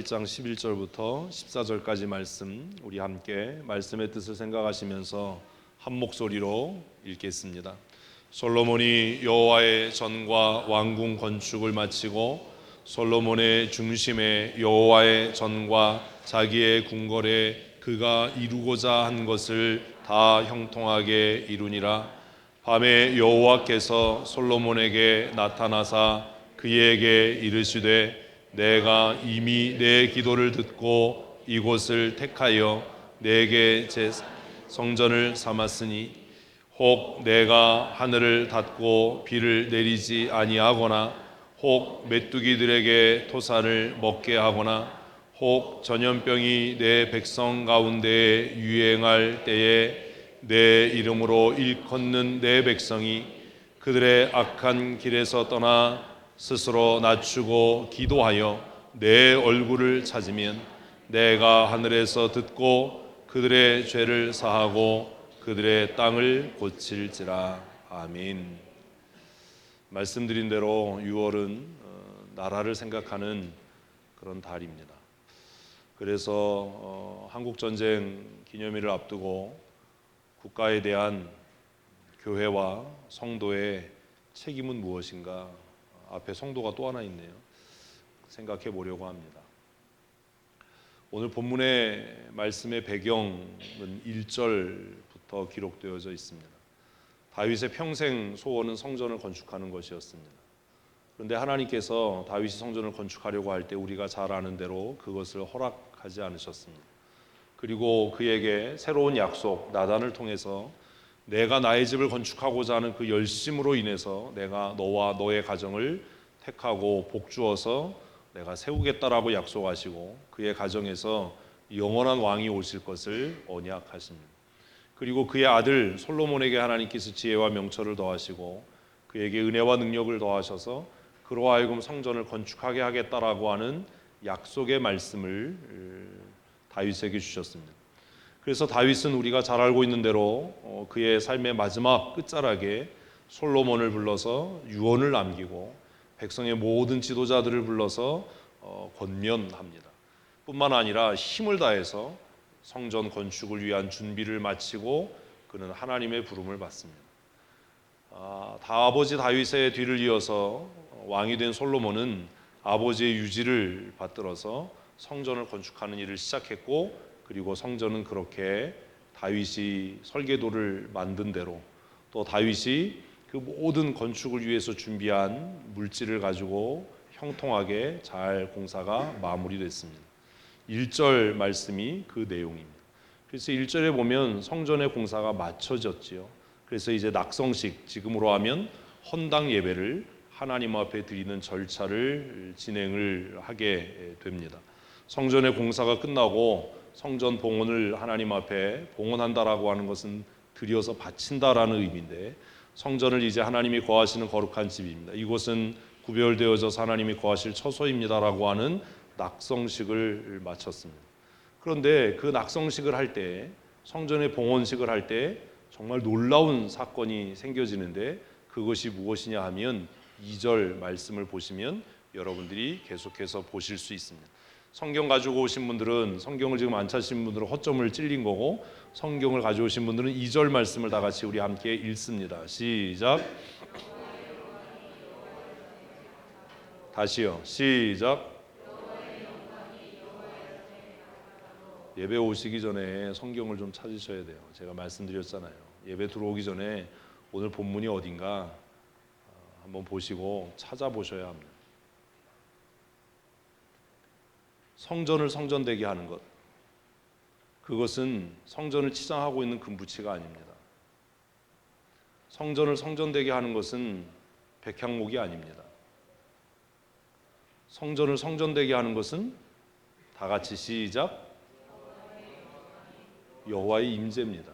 1장 11절부터 14절까지 말씀, 우리 함께 말씀의 뜻을 생각하시면서 한 목소리로 읽겠습니다. 솔로몬이 여호와의 전과 왕궁 건축을 마치고 솔로몬의 중심에 여호와의 전과 자기의 궁궐에 그가 이루고자 한 것을 다 형통하게 이루니라. 밤에 여호와께서 솔로몬에게 나타나사 그에게 이르시되 내가 이미 내 기도를 듣고 이곳을 택하여 내게 제 성전을 삼았으니 혹 내가 하늘을 닫고 비를 내리지 아니하거나 혹 메뚜기들에게 토사를 먹게 하거나 혹 전염병이 내 백성 가운데에 유행할 때에 내 이름으로 일컫는 내 백성이 그들의 악한 길에서 떠나 스스로 낮추고 기도하여 내 얼굴을 찾으면 내가 하늘에서 듣고 그들의 죄를 사하고 그들의 땅을 고칠지라. 아멘. 말씀드린 대로 6월은 나라를 생각하는 그런 달입니다. 그래서 한국전쟁 기념일을 앞두고 국가에 대한 교회와 성도의 책임은 무엇인가? 앞에 성도가 또 하나 있네요. 생각해 보려고 합니다. 오늘 본문의 말씀의 배경은 1절부터 기록되어져 있습니다. 다윗의 평생 소원은 성전을 건축하는 것이었습니다. 그런데 하나님께서 다윗이 성전을 건축하려고 할 때 우리가 잘 아는 대로 그것을 허락하지 않으셨습니다. 그리고 그에게 새로운 약속, 나단을 통해서 내가 나의 집을 건축하고자 하는 그 열심으로 인해서 내가 너와 너의 가정을 택하고 복주어서 내가 세우겠다라고 약속하시고 그의 가정에서 영원한 왕이 오실 것을 언약하십니다. 그리고 그의 아들 솔로몬에게 하나님께서 지혜와 명철을 더하시고 그에게 은혜와 능력을 더하셔서 그로 하여금 성전을 건축하게 하겠다라고 하는 약속의 말씀을 다윗에게 주셨습니다. 그래서 다윗은 우리가 잘 알고 있는 대로 그의 삶의 마지막 끝자락에 솔로몬을 불러서 유언을 남기고 백성의 모든 지도자들을 불러서 권면합니다. 뿐만 아니라 힘을 다해서 성전 건축을 위한 준비를 마치고 그는 하나님의 부름을 받습니다. 아버지 다윗의 뒤를 이어서 왕이 된 솔로몬은 아버지의 유지를 받들어서 성전을 건축하는 일을 시작했고 그리고 성전은 그렇게 다윗이 설계도를 만든 대로 또 다윗이 그 모든 건축을 위해서 준비한 물질을 가지고 형통하게 잘 공사가 마무리됐습니다. 1절 말씀이 그 내용입니다. 그래서 1절에 보면 성전의 공사가 마쳐졌지요. 그래서 이제 낙성식, 지금으로 하면 헌당 예배를 하나님 앞에 드리는 절차를 진행을 하게 됩니다. 성전의 공사가 끝나고 성전 봉헌을 하나님 앞에 봉헌한다라고 하는 것은 드려서 바친다라는 의미인데 성전을 이제 하나님이 거하시는 거룩한 집입니다. 이곳은 구별되어져서 하나님이 거하실 처소입니다라고 하는 낙성식을 마쳤습니다. 그런데 그 낙성식을 할 때, 성전의 봉헌식을 할 때 정말 놀라운 사건이 생겨지는데 그것이 무엇이냐 하면 2절 말씀을 보시면 여러분들이 계속해서 보실 수 있습니다. 성경 가지고 오신 분들은, 성경을 지금 안 찾으신 분들은 허점을 찔린 거고, 성경을 가져오신 분들은 2절 말씀을 다 같이 우리 함께 읽습니다. 시작. 다시요. 시작. 예배 오시기 전에 성경을 좀 찾으셔야 돼요. 제가 말씀드렸잖아요. 예배 들어오기 전에 오늘 본문이 어딘가 한번 보시고 찾아보셔야 합니다. 성전을 성전되게 하는 것, 그것은 성전을 치장하고 있는 금부치가 아닙니다. 성전을 성전되게 하는 것은 백향목이 아닙니다. 성전을 성전되게 하는 것은 다 같이 시작. 여호와의 임재입니다.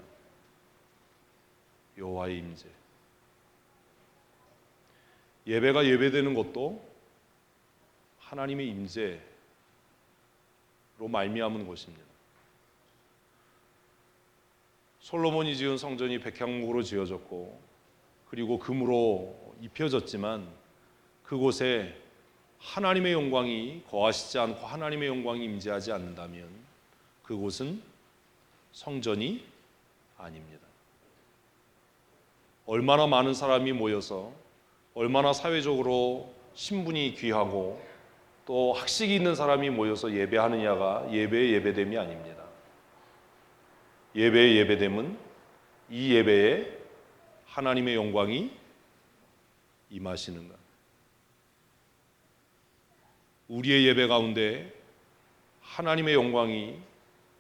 여호와의 임재. 예배가 예배되는 것도 하나님의 임재로 말미암은 것입니다. 솔로몬이 지은 성전이 백향목으로 지어졌고 그리고 금으로 입혀졌지만 그곳에 하나님의 영광이 거하시지 않고 하나님의 영광이 임재하지 않는다면 그곳은 성전이 아닙니다. 얼마나 많은 사람이 모여서 얼마나 사회적으로 신분이 귀하고 또 학식이 있는 사람이 모여서 예배하느냐가 예배의 예배됨이 아닙니다. 예배의 예배됨은 이 예배에 하나님의 영광이 임하시는 것. 우리의 예배 가운데 하나님의 영광이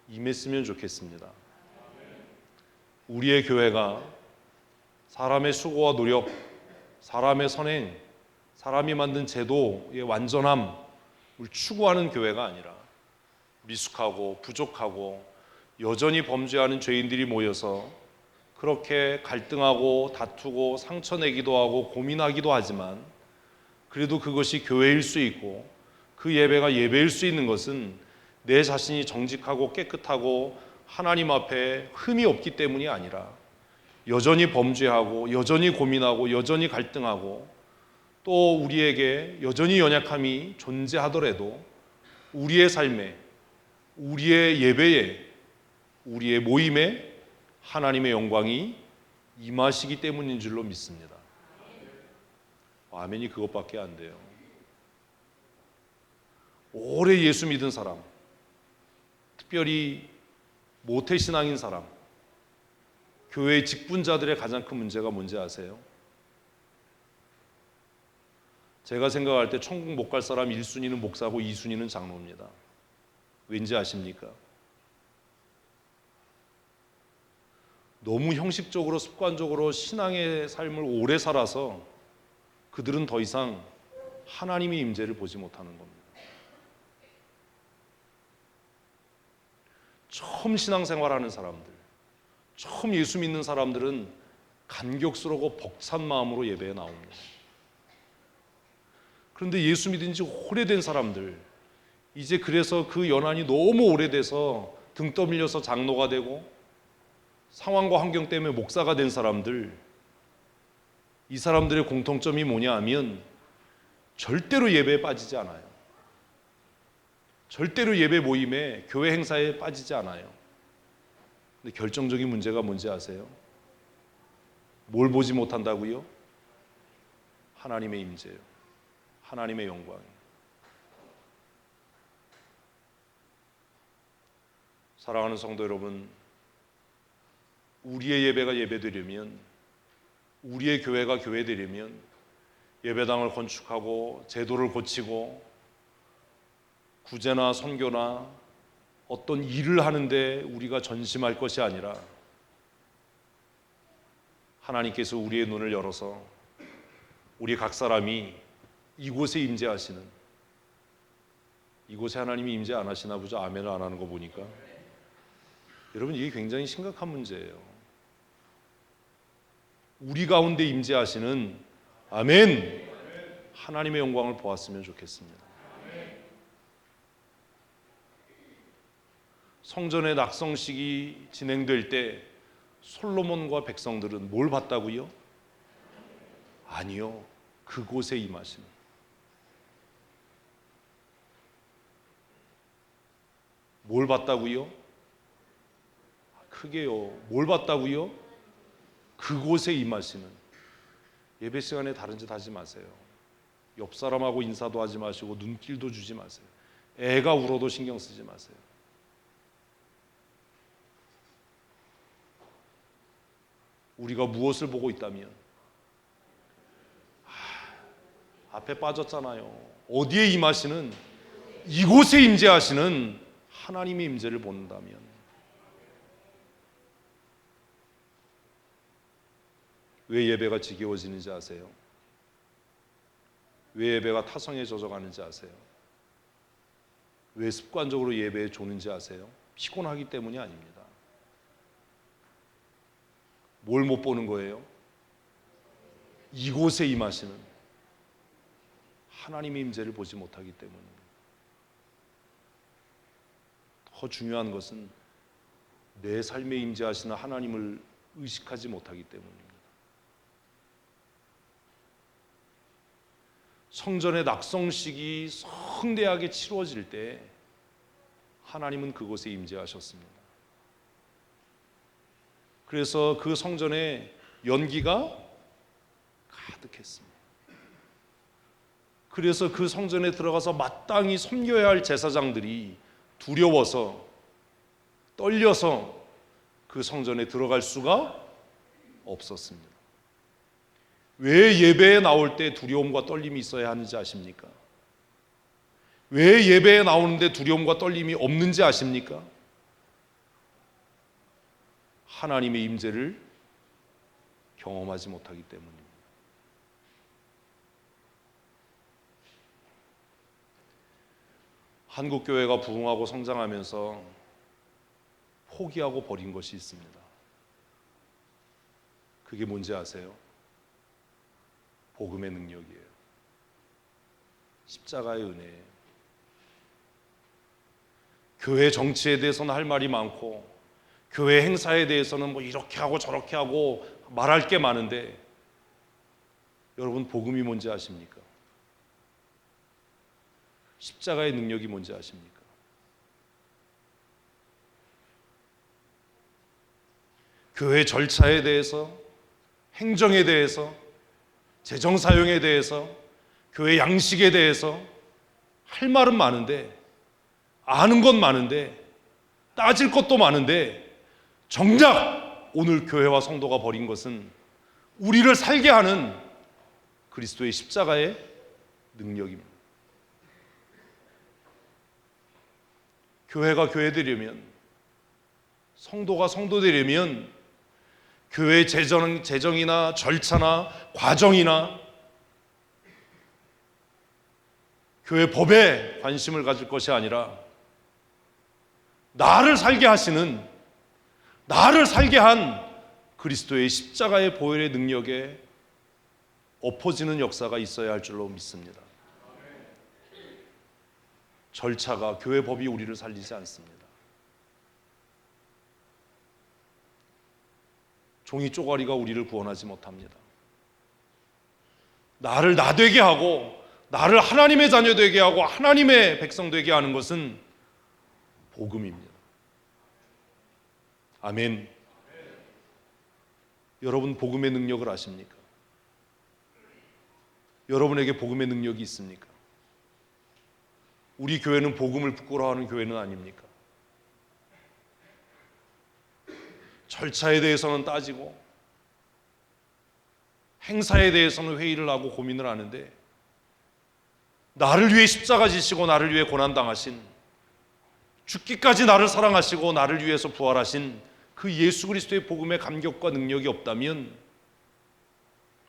임했으면 좋겠습니다. 우리의 교회가 사람의 수고와 노력, 사람의 선행, 사람이 만든 제도의 완전함을 추구하는 교회가 아니라 미숙하고 부족하고 여전히 범죄하는 죄인들이 모여서 그렇게 갈등하고 다투고 상처내기도 하고 고민하기도 하지만 그래도 그것이 교회일 수 있고 그 예배가 예배일 수 있는 것은 내 자신이 정직하고 깨끗하고 하나님 앞에 흠이 없기 때문이 아니라 여전히 범죄하고 여전히 고민하고 여전히 갈등하고 또 우리에게 여전히 연약함이 존재하더라도 우리의 삶에, 우리의 예배에, 우리의 모임에 하나님의 영광이 임하시기 때문인 줄로 믿습니다. 아멘이 그것밖에 안 돼요. 오래 예수 믿은 사람, 특별히 모태신앙인 사람, 교회의 직분자들의 가장 큰 문제가 뭔지 아세요? 제가 생각할 때 천국 못 갈 사람 1순위는 목사고 2순위는 장로입니다. 왠지 아십니까? 너무 형식적으로 습관적으로 신앙의 삶을 오래 살아서 그들은 더 이상 하나님의 임재를 보지 못하는 겁니다. 처음 신앙생활하는 사람들, 처음 예수 믿는 사람들은 감격스러워 벅찬 마음으로 예배에 나옵니다. 그런데 예수 믿은 지 오래된 사람들, 이제 그래서 그 연한이 너무 오래돼서 등 떠밀려서 장로가 되고 상황과 환경 때문에 목사가 된 사람들, 이 사람들의 공통점이 뭐냐 하면 절대로 예배에 빠지지 않아요. 절대로 예배 모임에 교회 행사에 빠지지 않아요. 근데 결정적인 문제가 뭔지 아세요? 뭘 보지 못한다고요? 하나님의 임재요. 하나님의 영광. 사랑하는 성도 여러분, 우리의 예배가 예배되려면, 우리의 교회가 교회되려면 예배당을 건축하고 제도를 고치고 구제나 선교나 어떤 일을 하는데 우리가 전심할 것이 아니라 하나님께서 우리의 눈을 열어서 우리 각 사람이 이곳에 임재하시는, 이곳에 하나님이 임재 안 하시나 보죠. 아멘을 안 하는 거 보니까. 여러분, 이게 굉장히 심각한 문제예요. 우리 가운데 임재하시는, 아멘, 하나님의 영광을 보았으면 좋겠습니다. 성전의 낙성식이 진행될 때 솔로몬과 백성들은 뭘 봤다고요? 아니요, 그곳에 임하시는, 뭘 봤다고요? 크게요. 뭘 봤다고요? 그곳에 임하시는. 예배 시간에 다른 짓 하지 마세요. 옆 사람하고 인사도 하지 마시고 눈길도 주지 마세요. 애가 울어도 신경 쓰지 마세요. 우리가 무엇을 보고 있다면, 앞에 빠졌잖아요. 어디에 임하시는, 이곳에 임재하시는 하나님의 임재를 본다면, 왜 예배가 지겨워지는지 아세요? 왜 예배가 타성에 젖어가는지 아세요? 왜 습관적으로 예배에 조는지 아세요? 피곤하기 때문이 아닙니다. 뭘 못 보는 거예요? 이곳에 임하시는 하나님의 임재를 보지 못하기 때문입니다. 더 중요한 것은 내 삶에 임재하시는 하나님을 의식하지 못하기 때문입니다. 성전의 낙성식이 성대하게 치루어질 때 하나님은 그곳에 임재하셨습니다. 그래서 그 성전에 연기가 가득했습니다. 그래서 그 성전에 들어가서 마땅히 섬겨야 할 제사장들이 두려워서 떨려서 그 성전에 들어갈 수가 없었습니다. 왜 예배에 나올 때 두려움과 떨림이 있어야 하는지 아십니까? 왜 예배에 나오는데 두려움과 떨림이 없는지 아십니까? 하나님의 임재를 경험하지 못하기 때문입니다. 한국 교회가 부흥하고 성장하면서 포기하고 버린 것이 있습니다. 그게 뭔지 아세요? 복음의 능력이에요. 십자가의 은혜예요. 교회 정치에 대해서는 할 말이 많고 교회 행사에 대해서는 뭐 이렇게 하고 저렇게 하고 말할 게 많은데 여러분 복음이 뭔지 아십니까? 십자가의 능력이 뭔지 아십니까? 교회 절차에 대해서, 행정에 대해서, 재정 사용에 대해서, 교회 양식에 대해서 할 말은 많은데, 아는 건 많은데, 따질 것도 많은데, 정작 오늘 교회와 성도가 버린 것은 우리를 살게 하는 그리스도의 십자가의 능력입니다. 교회가 교회되려면, 성도가 성도되려면 교회 재정이나 절차나 과정이나 교회 법에 관심을 가질 것이 아니라 나를 살게 하시는, 나를 살게 한 그리스도의 십자가의 보혈의 능력에 엎어지는 역사가 있어야 할 줄로 믿습니다. 절차가, 교회 법이 우리를 살리지 않습니다. 종이 쪼가리가 우리를 구원하지 못합니다. 나를 나 되게 하고 나를 하나님의 자녀 되게 하고 하나님의 백성 되게 하는 것은 복음입니다. 아멘. 여러분 복음의 능력을 아십니까? 여러분에게 복음의 능력이 있습니까? 우리 교회는 복음을 부끄러워하는 교회는 아닙니까? 절차에 대해서는 따지고 행사에 대해서는 회의를 하고 고민을 하는데 나를 위해 십자가 지시고 나를 위해 고난당하신, 죽기까지 나를 사랑하시고 나를 위해서 부활하신 그 예수 그리스도의 복음의 감격과 능력이 없다면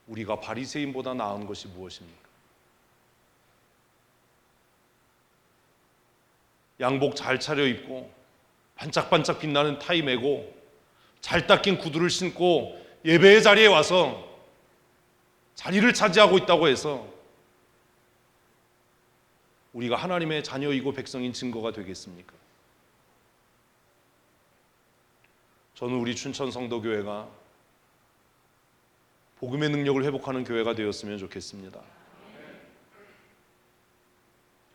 우리가 바리새인보다 나은 것이 무엇입니까? 양복 잘 차려입고 반짝반짝 빛나는 타이 메고 잘 닦인 구두를 신고 예배의 자리에 와서 자리를 차지하고 있다고 해서 우리가 하나님의 자녀이고 백성인 증거가 되겠습니까? 저는 우리 춘천 성도교회가 복음의 능력을 회복하는 교회가 되었으면 좋겠습니다.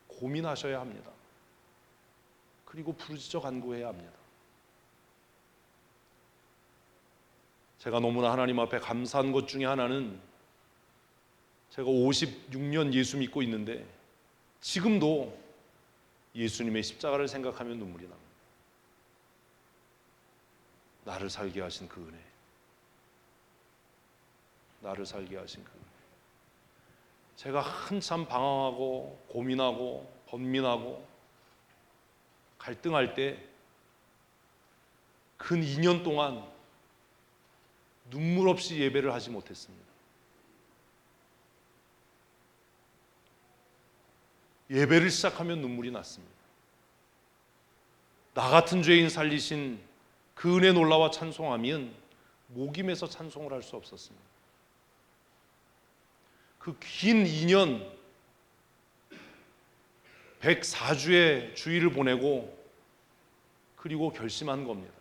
고민하셔야 합니다. 그리고 부르짖어 간구해야 합니다. 제가 너무나 하나님 앞에 감사한 것 중에 하나는 제가 56년 예수 믿고 있는데 지금도 예수님의 십자가를 생각하면 눈물이 납니다. 나를 살게 하신 그 은혜, 나를 살게 하신 그 은혜. 제가 한참 방황하고 고민하고 번민하고 갈등할 때 근 2년 동안 눈물 없이 예배를 하지 못했습니다. 예배를 시작하면 눈물이 났습니다. 나 같은 죄인 살리신 그 은혜 놀라와 찬송하면 목임에서 찬송을 할 수 없었습니다. 그 긴 2년 104주의 주일을 보내고 그리고 결심한 겁니다.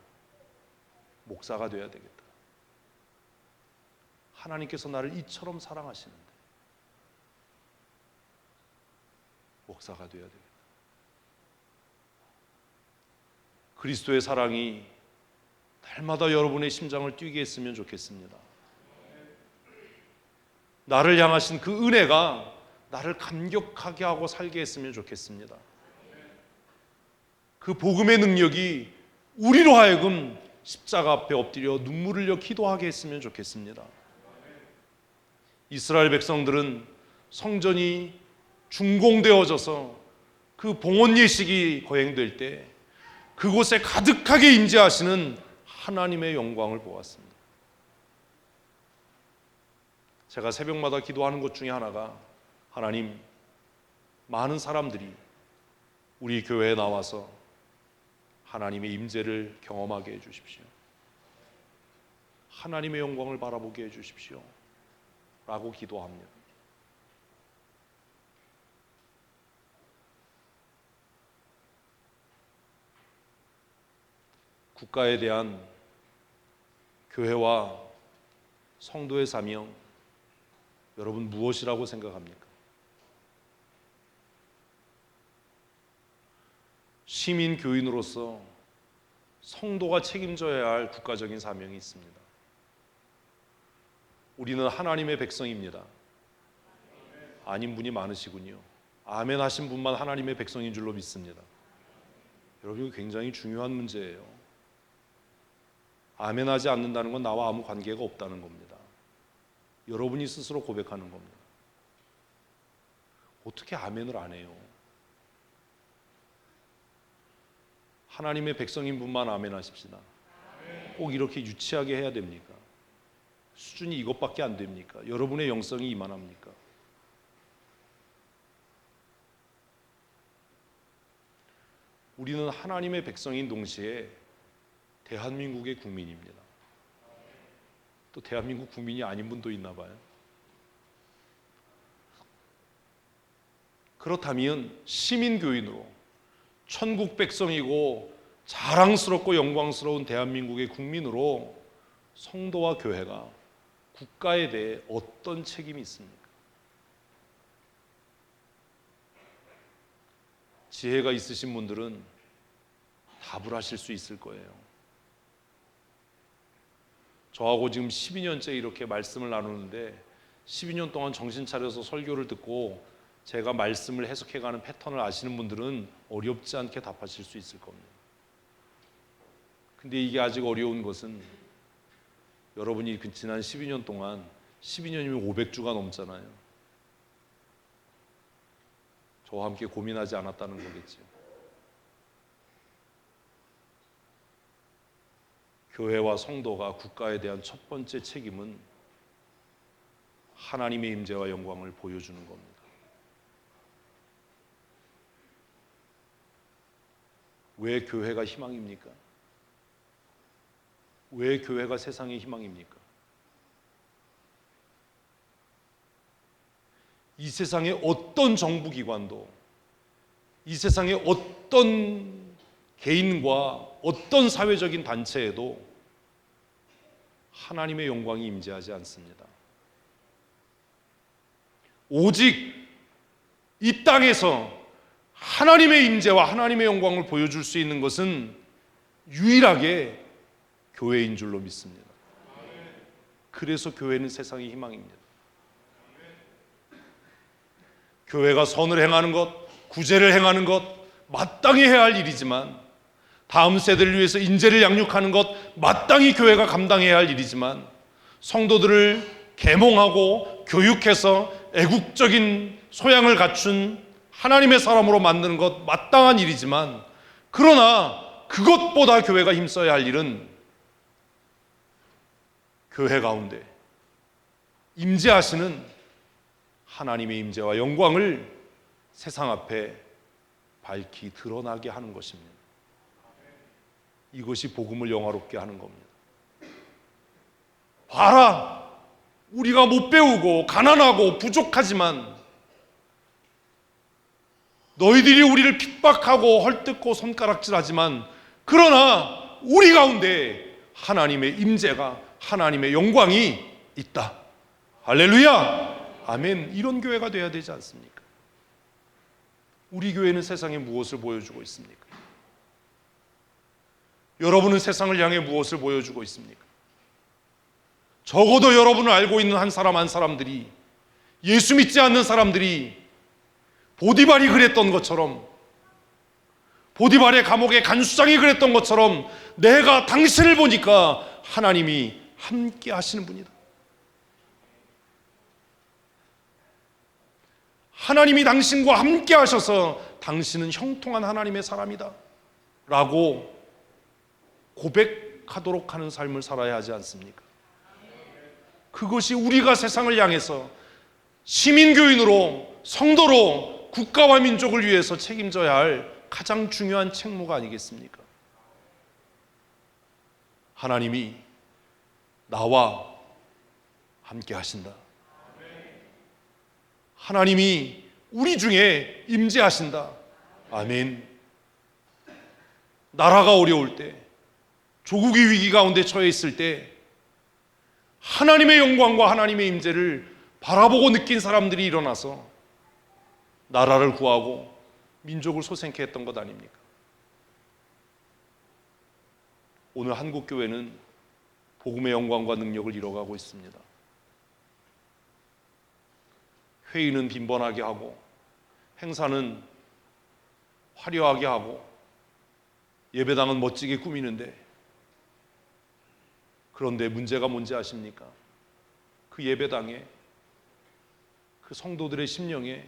목사가 돼야 되겠다. 하나님께서 나를 이처럼 사랑하시는데 목사가 되어야 됩니다. 그리스도의 사랑이 날마다 여러분의 심장을 뛰게 했으면 좋겠습니다. 나를 향하신 그 은혜가 나를 감격하게 하고 살게 했으면 좋겠습니다. 그 복음의 능력이 우리로 하여금 십자가 앞에 엎드려 눈물을 흘려 기도하게 했으면 좋겠습니다. 이스라엘 백성들은 성전이 준공되어져서 그 봉헌 예식이 거행될 때 그곳에 가득하게 임재하시는 하나님의 영광을 보았습니다. 제가 새벽마다 기도하는 것 중에 하나가, 하나님, 많은 사람들이 우리 교회에 나와서 하나님의 임재를 경험하게 해주십시오. 하나님의 영광을 바라보게 해주십시오 라고 기도합니다. 국가에 대한 교회와 성도의 사명, 여러분 무엇이라고 생각합니까? 시민 교인으로서 성도가 책임져야 할 국가적인 사명이 있습니다. 우리는 하나님의 백성입니다. 아닌 분이 많으시군요. 아멘 하신 분만 하나님의 백성인 줄로 믿습니다. 여러분, 이거 굉장히 중요한 문제예요. 아멘하지 않는다는 건 나와 아무 관계가 없다는 겁니다. 여러분이 스스로 고백하는 겁니다. 어떻게 아멘을 안 해요? 하나님의 백성인 분만 아멘하십시다. 꼭 이렇게 유치하게 해야 됩니까? 수준이 이것밖에 안 됩니까? 여러분의 영성이 이만합니까? 우리는 하나님의 백성인 동시에 대한민국의 국민입니다. 또 대한민국 국민이 아닌 분도 있나 봐요. 그렇다면 시민교인으로 천국 백성이고 자랑스럽고 영광스러운 대한민국의 국민으로 성도와 교회가 국가에 대해 어떤 책임이 있습니까? 지혜가 있으신 분들은 답을 하실 수 있을 거예요. 저하고 지금 12년째 이렇게 말씀을 나누는데 12년 동안 정신 차려서 설교를 듣고 제가 말씀을 해석해가는 패턴을 아시는 분들은 어렵지 않게 답하실 수 있을 겁니다. 근데 이게 아직 어려운 것은 여러분이 지난 12년 동안 12년이면 500주가 넘잖아요. 저와 함께 고민하지 않았다는 거겠죠. 교회와 성도가 국가에 대한 첫 번째 책임은 하나님의 임재와 영광을 보여주는 겁니다. 왜 교회가 희망입니까? 왜 교회가 세상의 희망입니까? 이 세상의 어떤 정부기관도, 이 세상의 어떤 개인과 어떤 사회적인 단체에도 하나님의 영광이 임재하지 않습니다. 오직 이 땅에서 하나님의 임재와 하나님의 영광을 보여줄 수 있는 것은 유일하게 교회인 줄로 믿습니다. 그래서 교회는 세상의 희망입니다. 교회가 선을 행하는 것, 구제를 행하는 것 마땅히 해야 할 일이지만, 다음 세대를 위해서 인재를 양육하는 것 마땅히 교회가 감당해야 할 일이지만, 성도들을 계몽하고 교육해서 애국적인 소양을 갖춘 하나님의 사람으로 만드는 것 마땅한 일이지만, 그러나 그것보다 교회가 힘써야 할 일은 교회 가운데 임재하시는 하나님의 임재와 영광을 세상 앞에 밝히 드러나게 하는 것입니다. 이것이 복음을 영화롭게 하는 겁니다. 봐라, 우리가 못 배우고 가난하고 부족하지만 너희들이 우리를 핍박하고 헐뜯고 손가락질하지만, 그러나 우리 가운데 하나님의 임재가, 하나님의 영광이 있다. 할렐루야, 아멘. 이런 교회가 되어야 되지 않습니까? 우리 교회는 세상에 무엇을 보여주고 있습니까? 여러분은 세상을 향해 무엇을 보여주고 있습니까? 적어도 여러분을 알고 있는 한 사람들이, 예수 믿지 않는 사람들이 보디발이 그랬던 것처럼, 보디발의 감옥의 간수장이 그랬던 것처럼 내가 당신을 보니까 하나님이 함께 하시는 분이다. 하나님이 당신과 함께 하셔서 당신은 형통한 하나님의 사람이다 라고 고백하도록 하는 삶을 살아야 하지 않습니까? 그것이 우리가 세상을 향해서 시민교인으로, 성도로 국가와 민족을 위해서 책임져야 할 가장 중요한 책무가 아니겠습니까? 하나님이 나와 함께 하신다. 하나님이 우리 중에 임재하신다. 아멘. 나라가 어려울 때, 조국이 위기 가운데 처해 있을 때 하나님의 영광과 하나님의 임재를 바라보고 느낀 사람들이 일어나서 나라를 구하고 민족을 소생케 했던 것 아닙니까? 오늘 한국교회는 복음의 영광과 능력을 잃어가고 있습니다. 회의는 빈번하게 하고, 행사는 화려하게 하고, 예배당은 멋지게 꾸미는데, 그런데 문제가 뭔지 아십니까? 그 예배당에, 그 성도들의 심령에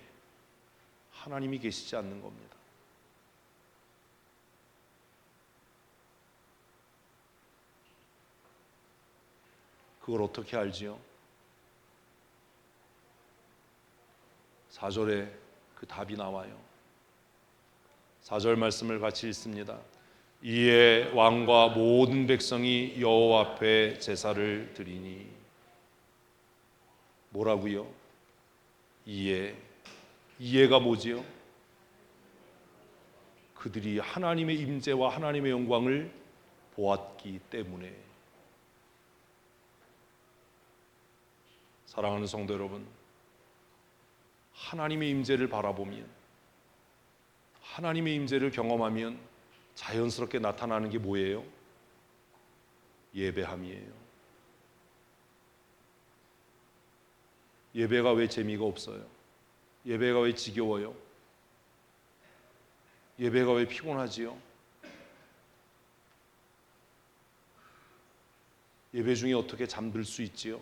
하나님이 계시지 않는 겁니다. 그걸 어떻게 알지요? 4절에 그 답이 나와요. 4절 말씀을 같이 읽습니다. 이에 왕과 모든 백성이 여호와 앞에 제사를 드리니. 뭐라고요? 이해가 뭐지요? 그들이 하나님의 임재와 하나님의 영광을 보았기 때문에. 사랑하는 성도 여러분, 하나님의 임재를 바라보면, 하나님의 임재를 경험하면 자연스럽게 나타나는 게 뭐예요? 예배함이에요. 예배가 왜 재미가 없어요? 예배가 왜 지겨워요? 예배가 왜 피곤하지요? 예배 중에 어떻게 잠들 수 있지요?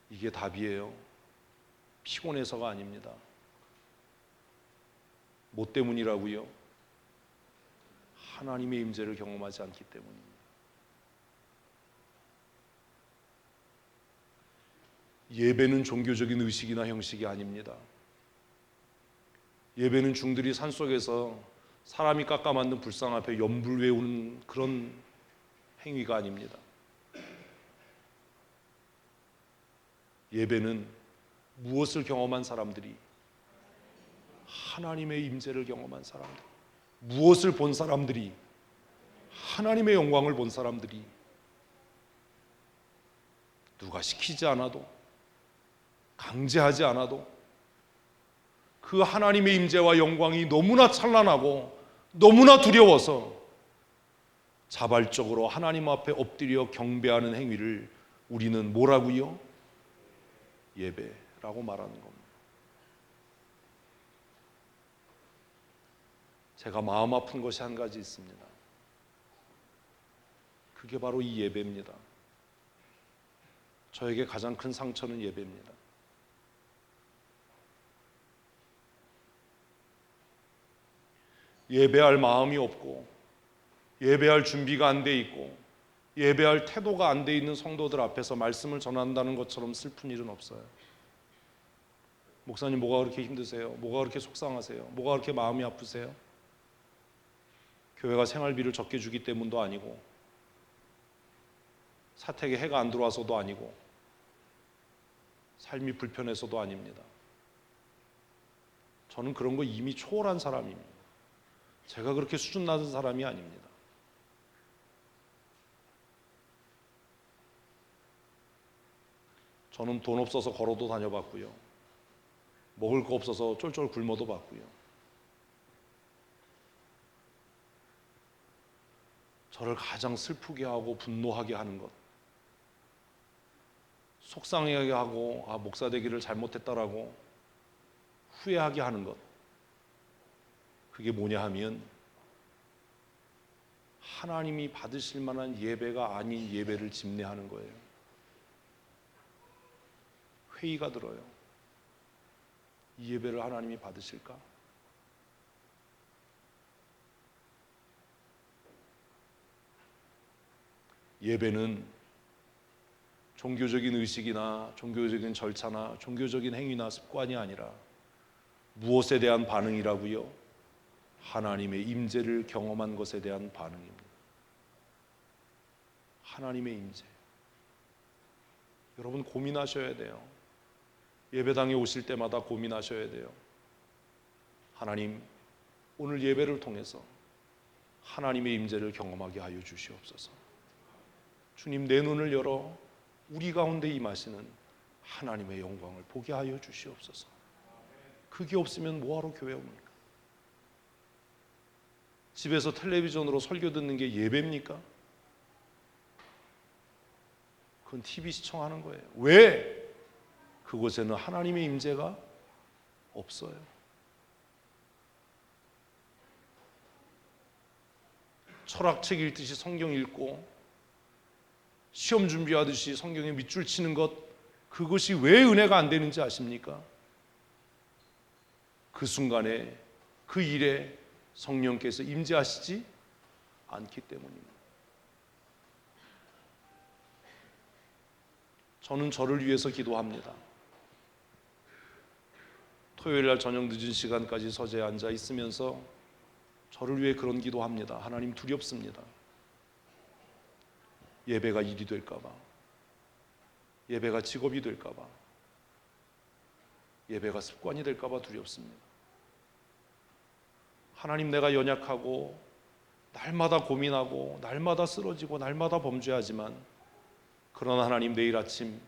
이게 답이에요. 피곤해서가 아닙니다. 뭐 때문이라고요? 하나님의 임재를 경험하지 않기 때문입니다. 예배는 종교적인 의식이나 형식이 아닙니다. 예배는 중들이 산속에서 사람이 깎아 만든 불상 앞에 연불 외우는 그런 행위가 아닙니다. 예배는 무엇을 경험한 사람들이, 하나님의 임재를 경험한 사람들, 무엇을 본 사람들이, 하나님의 영광을 본 사람들이, 누가 시키지 않아도, 강제하지 않아도 그 하나님의 임재와 영광이 너무나 찬란하고 너무나 두려워서 자발적으로 하나님 앞에 엎드려 경배하는 행위를 우리는 뭐라고요? 예배라고 말하는 겁니다. 제가 마음 아픈 것이 한 가지 있습니다. 그게 바로 이 예배입니다. 저에게 가장 큰 상처는 예배입니다. 예배할 마음이 없고, 예배할 준비가 안 돼 있고, 예배할 태도가 안 돼 있는 성도들 앞에서 말씀을 전한다는 것처럼 슬픈 일은 없어요. 목사님, 뭐가 그렇게 힘드세요? 뭐가 그렇게 속상하세요? 뭐가 그렇게 마음이 아프세요? 교회가 생활비를 적게 주기 때문도 아니고, 사택에 해가 안 들어와서도 아니고, 삶이 불편해서도 아닙니다. 저는 그런 거 이미 초월한 사람입니다. 제가 그렇게 수준 낮은 사람이 아닙니다. 저는 돈 없어서 걸어도 다녀봤고요. 먹을 거 없어서 쫄쫄 굶어도 봤고요. 저를 가장 슬프게 하고 분노하게 하는 것, 속상하게 하고 목사 되기를 잘못했다라고 후회하게 하는 것, 그게 뭐냐 하면 하나님이 받으실 만한 예배가 아닌 예배를 집례하는 거예요. 회의가 들어요. 이 예배를 하나님이 받으실까? 예배는 종교적인 의식이나 종교적인 절차나 종교적인 행위나 습관이 아니라 무엇에 대한 반응이라고요? 하나님의 임재를 경험한 것에 대한 반응입니다. 하나님의 임재. 여러분 고민하셔야 돼요. 예배당에 오실 때마다 고민하셔야 돼요. 하나님, 오늘 예배를 통해서 하나님의 임재를 경험하게 하여 주시옵소서. 주님, 내 눈을 열어 우리 가운데 임하시는 하나님의 영광을 보게 하여 주시옵소서. 그게 없으면 뭐하러 교회 옵니까? 집에서 텔레비전으로 설교 듣는 게 예배입니까? 그건 TV 시청하는 거예요. 왜? 그곳에는 하나님의 임재가 없어요. 철학책 읽듯이 성경 읽고 시험 준비하듯이 성경에 밑줄 치는 것, 그것이 왜 은혜가 안 되는지 아십니까? 그 순간에 그 일에 성령께서 임재하시지 않기 때문입니다. 저는 저를 위해서 기도합니다. 토요일 날 저녁 늦은 시간까지 서재에 앉아 있으면서 저를 위해 그런 기도합니다. 하나님, 두렵습니다. 예배가 일이 될까 봐, 예배가 직업이 될까 봐, 예배가 습관이 될까 봐 두렵습니다. 하나님, 내가 연약하고 날마다 고민하고 날마다 쓰러지고 날마다 범죄하지만, 그러나 하나님, 내일 아침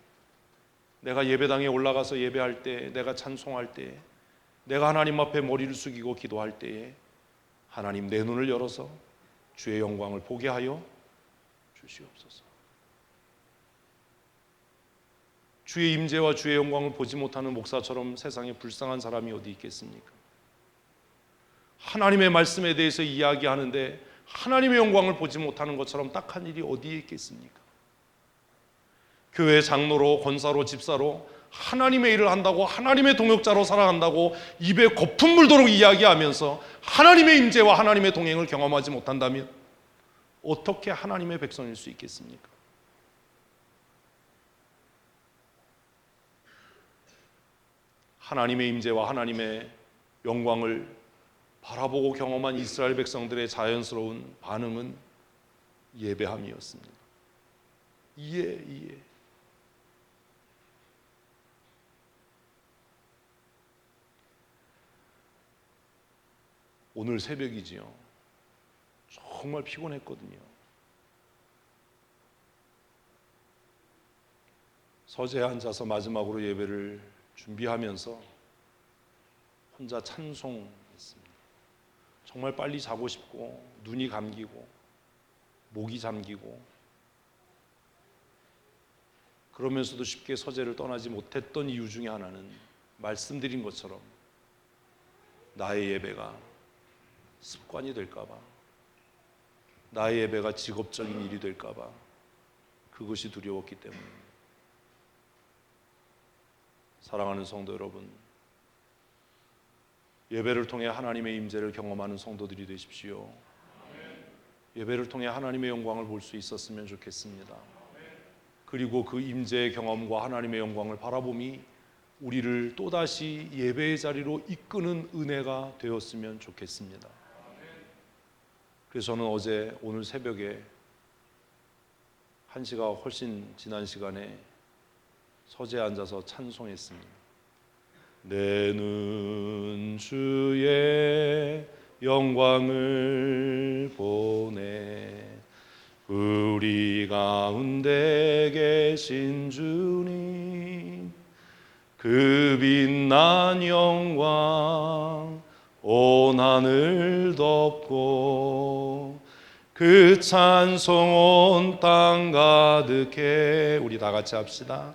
내가 예배당에 올라가서 예배할 때, 내가 찬송할 때, 내가 하나님 앞에 머리를 숙이고 기도할 때에 하나님, 내 눈을 열어서 주의 영광을 보게 하여 주시옵소서. 주의 임재와 주의 영광을 보지 못하는 목사처럼 세상에 불쌍한 사람이 어디 있겠습니까? 하나님의 말씀에 대해서 이야기하는데 하나님의 영광을 보지 못하는 것처럼 딱한 일이 어디에 있겠습니까? 교회 장로로, 권사로, 집사로 하나님의 일을 한다고, 하나님의 동역자로 살아간다고 입에 거품 물도록 이야기하면서 하나님의 임재와 하나님의 동행을 경험하지 못한다면 어떻게 하나님의 백성일 수 있겠습니까? 하나님의 임재와 하나님의 영광을 바라보고 경험한 이스라엘 백성들의 자연스러운 반응은 예배함이었습니다. 이해. 오늘 새벽이지요. 정말 피곤했거든요. 서재에 앉아서 마지막으로 예배를 준비하면서 혼자 찬송했습니다. 정말 빨리 자고 싶고 눈이 감기고 목이 잠기고, 그러면서도 쉽게 서재를 떠나지 못했던 이유 중에 하나는 말씀드린 것처럼 나의 예배가 습관이 될까 봐, 나의 예배가 직업적인 일이 될까 봐, 그것이 두려웠기 때문입니다. 사랑하는 성도 여러분, 예배를 통해 하나님의 임재를 경험하는 성도들이 되십시오. 예배를 통해 하나님의 영광을 볼 수 있었으면 좋겠습니다. 그리고 그 임재의 경험과 하나님의 영광을 바라봄이 우리를 또다시 예배의 자리로 이끄는 은혜가 되었으면 좋겠습니다. 그래서 저는 오늘 새벽에 1시가 훨씬 지난 시간에 서재에 앉아서 찬송했습니다. 내는 주의 영광을 보네, 우리 가운데 계신 주님 그 빛난 영광 온 하늘 덮고 그 찬송 온 땅 가득해. 우리 다 같이 합시다.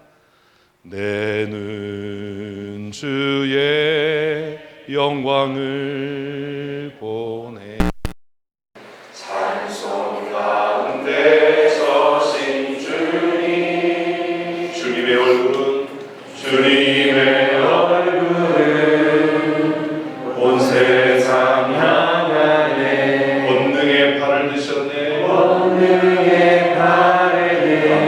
내는 주의 영광을 보네. 찬송 가운데 서신 주님, 주님의 얼굴은 온 세상 향하네. 권능의 팔을 드셨네. 권능의 팔을 드셨네.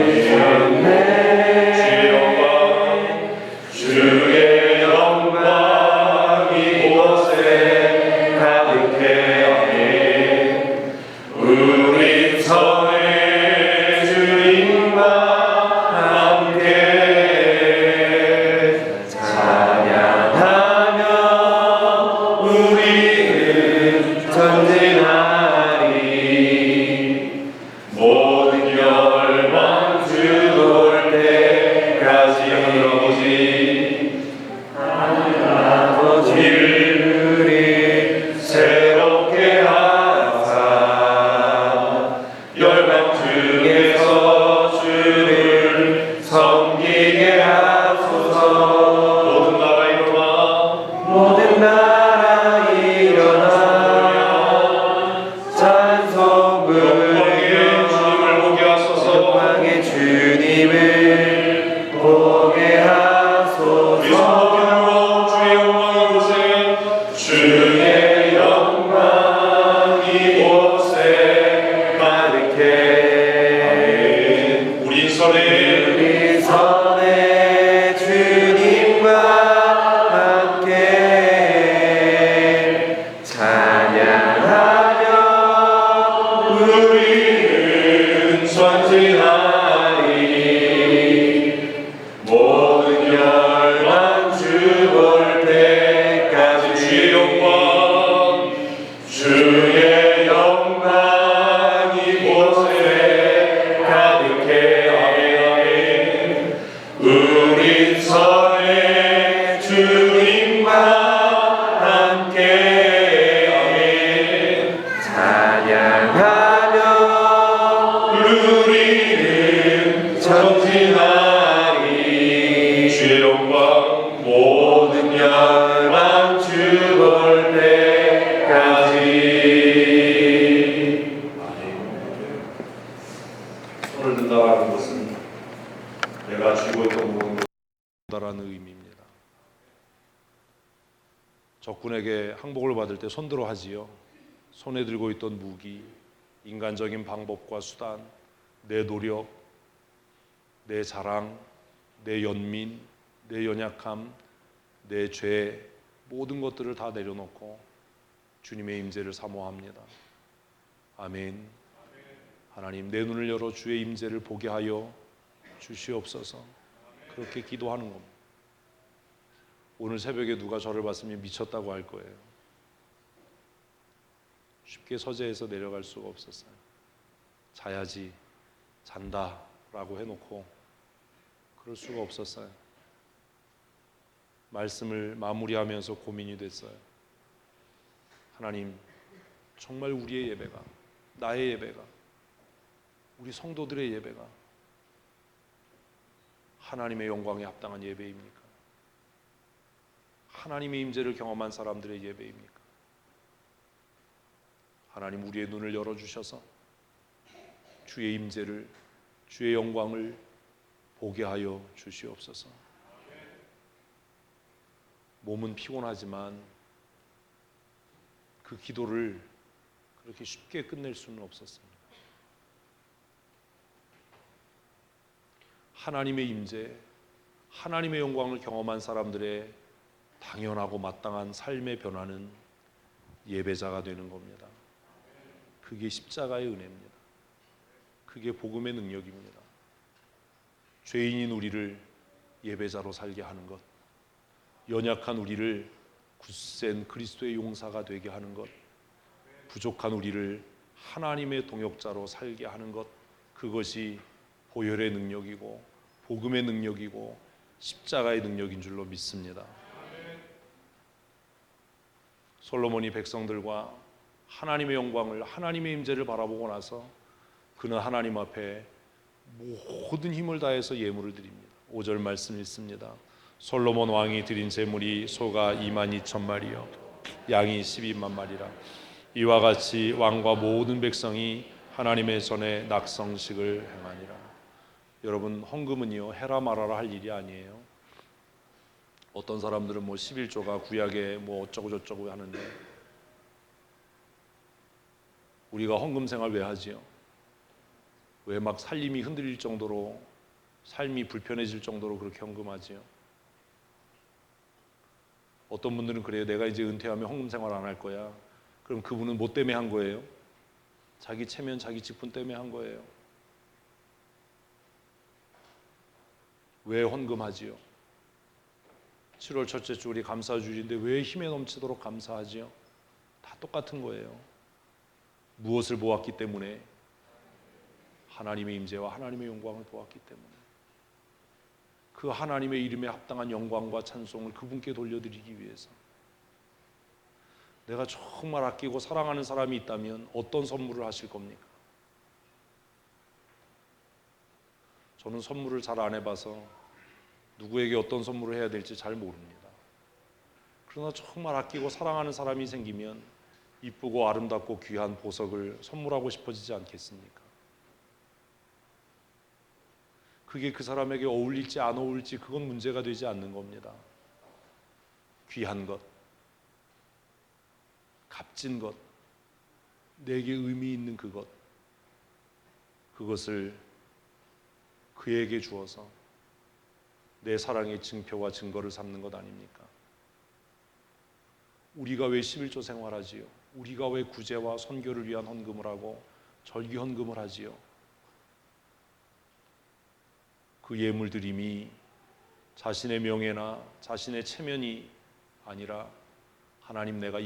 주의 영광 이곳에 가득해. 우리 선의 주님과 함께 찬양하며 우리는 전진하리. 모든 열망 주 볼 때까지. 하늘 아버지 우리 새롭게 하사 열방 중에서 주를 섬기게 하소서. 모든 나라 일어나, 모든 나라 일어나 찬송을 주님을 보게 하소서. 영광의 주님을 보게 하소서. 주의 영광 이곳에, 주의 영광 이곳에 가득해. 우리 선의 주님과 함께 찬양하며 우리는 전진하리. 모든 열망 주 볼 때까지. 주의 영광 이곳에 가득해. 우리 선의 주님과 함께 찬양하며 우리는 전진하리. 주의 영광 모든 열망 주 볼 때까지. 손을 든다라는 것은 내가 쥐고 있던 모든 것을 든다라는 의미입니다. 적군에게 항복을 받을 때 손들어 하지요. 손에 들고 있던 무기, 인간적인 방법과 수단, 내 노력, 내 자랑, 내 연민, 내 연약함, 내 죄, 모든 것들을 다 내려놓고 주님의 임재를 사모합니다. 아멘. 하나님, 내 눈을 열어 주의 임재를 보게 하여 주시옵소서. 그렇게 기도하는 겁니다. 오늘 새벽에 누가 저를 봤으면 미쳤다고 할 거예요. 쉽게 서재에서 내려갈 수가 없었어요. 자야지, 잔다라고 해놓고 그럴 수가 없었어요. 말씀을 마무리하면서 고민이 됐어요. 하나님, 정말 우리의 예배가, 나의 예배가, 우리 성도들의 예배가 하나님의 영광에 합당한 예배입니까? 하나님의 임재를 경험한 사람들의 예배입니까? 하나님, 우리의 눈을 열어주셔서 주의 임재를, 주의 영광을 보게 하여 주시옵소서. 몸은 피곤하지만 그 기도를 그렇게 쉽게 끝낼 수는 없었습니다. 하나님의 임재, 하나님의 영광을 경험한 사람들의 당연하고 마땅한 삶의 변화는 예배자가 되는 겁니다. 그게 십자가의 은혜입니다. 그게 복음의 능력입니다. 죄인인 우리를 예배자로 살게 하는 것, 연약한 우리를 굳센 그리스도의 용사가 되게 하는 것, 부족한 우리를 하나님의 동역자로 살게 하는 것, 그것이 보혈의 능력이고 복음의 능력이고 십자가의 능력인 줄로 믿습니다. 솔로몬이 백성들과 하나님의 영광을, 하나님의 임재를 바라보고 나서 그는 하나님 앞에 모든 힘을 다해서 예물을 드립니다. 5절 말씀 읽습니다. 솔로몬 왕이 드린 제물이 소가 22,000마리요 양이 12만 마리라. 이와 같이 왕과 모든 백성이 하나님의 손에 낙성식을 행하니라. 여러분, 헌금은요 해라 말아라 할 일이 아니에요. 어떤 사람들은 11조가 구약에 어쩌고 저쩌고 하는데, 우리가 헌금 생활 왜 하지요? 왜 막 살림이 흔들릴 정도로, 삶이 불편해질 정도로 그렇게 헌금하지요? 어떤 분들은 그래요. 내가 이제 은퇴하면 헌금 생활 안 할 거야. 그럼 그분은 뭐 때문에 한 거예요? 자기 체면, 자기 직분 때문에 한 거예요. 왜 헌금하지요? 7월 첫째 주 우리 감사주일인데 왜 힘에 넘치도록 감사하지요? 다 똑같은 거예요. 무엇을 보았기 때문에? 하나님의 임재와 하나님의 영광을 보았기 때문에. 그 하나님의 이름에 합당한 영광과 찬송을 그분께 돌려드리기 위해서. 내가 정말 아끼고 사랑하는 사람이 있다면 어떤 선물을 하실 겁니까? 저는 선물을 잘 안 해봐서 누구에게 어떤 선물을 해야 될지 잘 모릅니다. 그러나 정말 아끼고 사랑하는 사람이 생기면 이쁘고 아름답고 귀한 보석을 선물하고 싶어지지 않겠습니까? 그게 그 사람에게 어울릴지 안 어울릴지 그건 문제가 되지 않는 겁니다. 귀한 것, 값진 것, 내게 의미 있는 그것을 그에게 주어서 내 사랑의 증표와 증거를 삼는 것 아닙니까? 우리가 왜 11조 생활하지요? 우리가 왜 구제와 선교를 위한 헌금을 하고 절기 헌금을 하지요? 그 예물 드림이 자신의 명예나 자신의 체면이 아니라 하나님, 내가 이